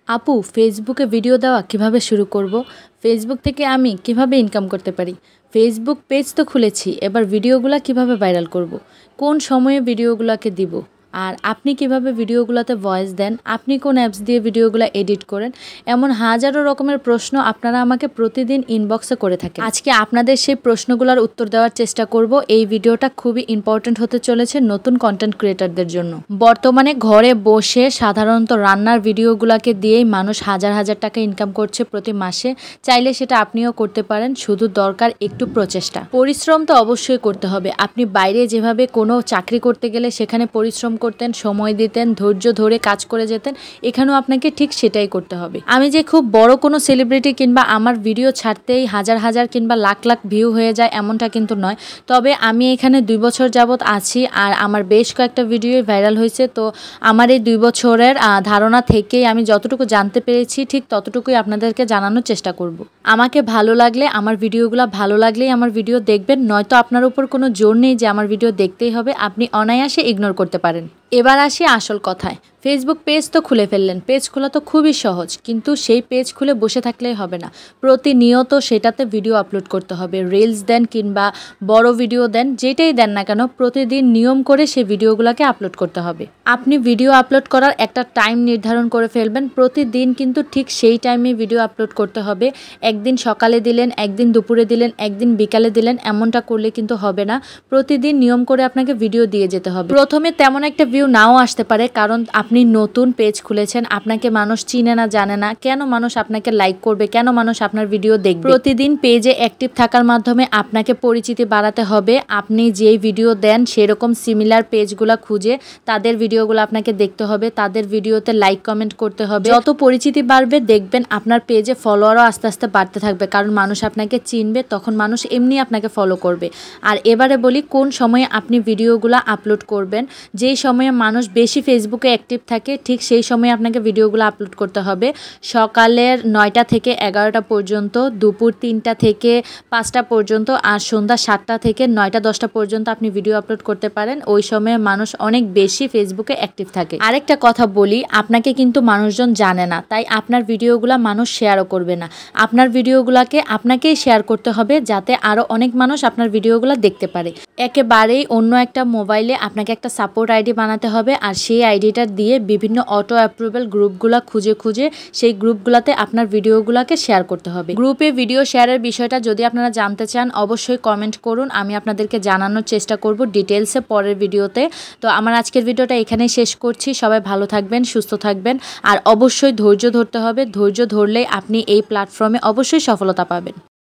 আপু ফেসবুকে ভিডিও দেওয়া কিভাবে শুরু করব? ফেসবুক থেকে আমি কিভাবে ইনকাম করতে পারি? ফেসবুক পেজ তো খুলেছি, এবার ভিডিওগুলো কিভাবে ভাইরাল করব? কোন সময়ে ভিডিওগুলোকে দিব? আর আপনি কিভাবে ভিডিওগুলোতে ভয়েস দেন? আপনি কোন অ্যাপস দিয়ে ভিডিওগুলো এডিট করেন? এমন হাজারো রকমের প্রশ্ন আপনারা আমাকে প্রতিদিন ইনবক্সে করে থাকেন। আজকে আপনাদের সেই প্রশ্নগুলোর উত্তর দেওয়ার চেষ্টা করব। এই ভিডিওটা খুবই ইম্পর্টেন্ট হতে চলেছে নতুন কন্টেন্ট ক্রিয়েটরদের জন্য। বর্তমানে ঘরে বসে সাধারণত রান্নার ভিডিওগুলোকে দিয়েই মানুষ হাজার হাজার টাকা ইনকাম করছে প্রতি মাসে। চাইলে সেটা আপনিও করতে পারেন, শুধু দরকার একটু প্রচেষ্টা। পরিশ্রম তো অবশ্যই করতে হবে। আপনি বাইরে যেভাবে কোনো চাকরি করতে গেলে সেখানে পরিশ্রম করতেন, সময় দিতেন, ধৈর্য ধরে কাজ করে যেতেন, এখানেও আপনাকে ঠিক সেটাই করতে হবে। আমি যে খুব বড় কোনো সেলিব্রিটি কিংবা আমার ভিডিও ছাড়তেই হাজার হাজার কিংবা লাখ লাখ ভিউ হয়ে যায় এমনটা কিন্তু নয়। তবে আমি এখানে 2 বছর যাবৎ আছি আর আমার বেশ কয়েকটা ভিডিও ভাইরাল হয়েছে। তো আমার এই 2 বছরের ধারণা থেকেই আমি যতটুকু জানতে পেরেছি ঠিক ততটুকুই আপনাদেরকে জানানোর চেষ্টা করব। আমাকে ভালো লাগলে, আমার ভিডিওগুলো ভালো লাগলেই আমার ভিডিও দেখবেন, নয়তো আপনার উপর কোনো জোর নেই যে আমার ভিডিও দেখতেই হবে। আপনি অনায়াসে ইগনোর করতে পারেন। এবার আসি আসল কথায়। ফেসবুক পেজ তো খুলে ফেললেন, পেজ খোলা তো খুবই সহজ, কিন্তু সেই পেজ খুলে বসে থাকলেই হবে না। প্রতিনিয়ত সেটাতে ভিডিও আপলোড করতে হবে। রিলস দেন কিংবা বড় ভিডিও দেন, যেটাই দেন না কেন প্রতিদিন নিয়ম করে সেই ভিডিওগুলোকে আপলোড করতে হবে। আপনি ভিডিও আপলোড করার একটা টাইম নির্ধারণ করে ফেলবেন। প্রতিদিন কিন্তু ঠিক সেই টাইমে ভিডিও আপলোড করতে হবে। একদিন সকালে দিলেন, একদিন দুপুরে দিলেন, একদিন বিকালে দিলেন, এমনটা করলে কিন্তু হবে না। প্রতিদিন নিয়ম করে আপনাকে ভিডিও দিয়ে যেতে হবে। প্রথমে তেমন একটা ভিউ নাও আসতে পারে, কারণ আপনি নতুন পেজ খুলেছেন, আপনাকে মানুষ চিনে না, জানে না। কেন মানুষ আপনাকে লাইক করবে, কেন মানুষ আপনার ভিডিও দেখবে? প্রতিদিন পেজে অ্যাক্টিভ থাকার মাধ্যমে আপনাকে পরিচিতি বাড়াতে হবে। আপনি যেই ভিডিও দেন সেরকম সিমিলার পেজগুলো খুঁজে তাদের ভিডিওগুলো আপনাকে দেখতে হবে, তাদের ভিডিওতে লাইক কমেন্ট করতে হবে। যত পরিচিতি বাড়বে দেখবেন আপনার পেজে ফলোয়ারও আস্তে আস্তে বাড়তে থাকবে, কারণ মানুষ আপনাকে চিনবে, তখন মানুষ এমনি আপনাকে ফলো করবে। আর এবারে বলি কোন সময়ে আপনি ভিডিওগুলো আপলোড করবেন। যেই সময়ে মানুষ বেশি ফেসবুকে অ্যাক্টিভ থাকে ঠিক সেই সময়ে আপনাকে ভিডিওগুলো আপলোড করতে হবে। সকালের 9টা থেকে 11টা পর্যন্ত, দুপুর 3টা থেকে 5টা পর্যন্ত, আর সন্ধ্যা 7টা থেকে 9টা 10টা পর্যন্ত আপনি ভিডিও আপলোড করতে পারেন। ওই সময়ে মানুষ অনেক বেশি ফেসবুকে অ্যাক্টিভ থাকে। আরেকটা কথা বলি, আপনাকে কিন্তু মানুষজন জানে না, তাই আপনার ভিডিওগুলো মানুষ শেয়ারও করবে না। আপনার ভিডিওগুলোকে আপনাকেই শেয়ার করতে হবে, যাতে আরও অনেক মানুষ আপনার ভিডিওগুলো দেখতে পারে। একেবারেই অন্য একটা মোবাইলে আপনাকে একটা সাপোর্ট আইডি বানাতে হবে, আর সেই আইডিটা দিয়ে বিভিন্ন অটো অ্যাপ্রুভেল গ্রুপগুলো খুঁজে খুঁজে সেই গ্রুপগুলোতে আপনার ভিডিওগুলোকে শেয়ার করতে হবে। গ্রুপে ভিডিও শেয়ারের বিষয়টা যদি আপনারা জানতে চান অবশ্যই কমেন্ট করুন, আমি আপনাদেরকে জানানোর চেষ্টা করব ডিটেলসে পরের ভিডিওতে। তো আমার আজকের ভিডিওটা এখানেই শেষ করছি। সবাই ভালো থাকবেন, সুস্থ থাকবেন, আর অবশ্যই ধৈর্য ধরতে হবে। ধৈর্য ধরলেই আপনি এই প্ল্যাটফর্মে অবশ্যই সফলতা পাবেন।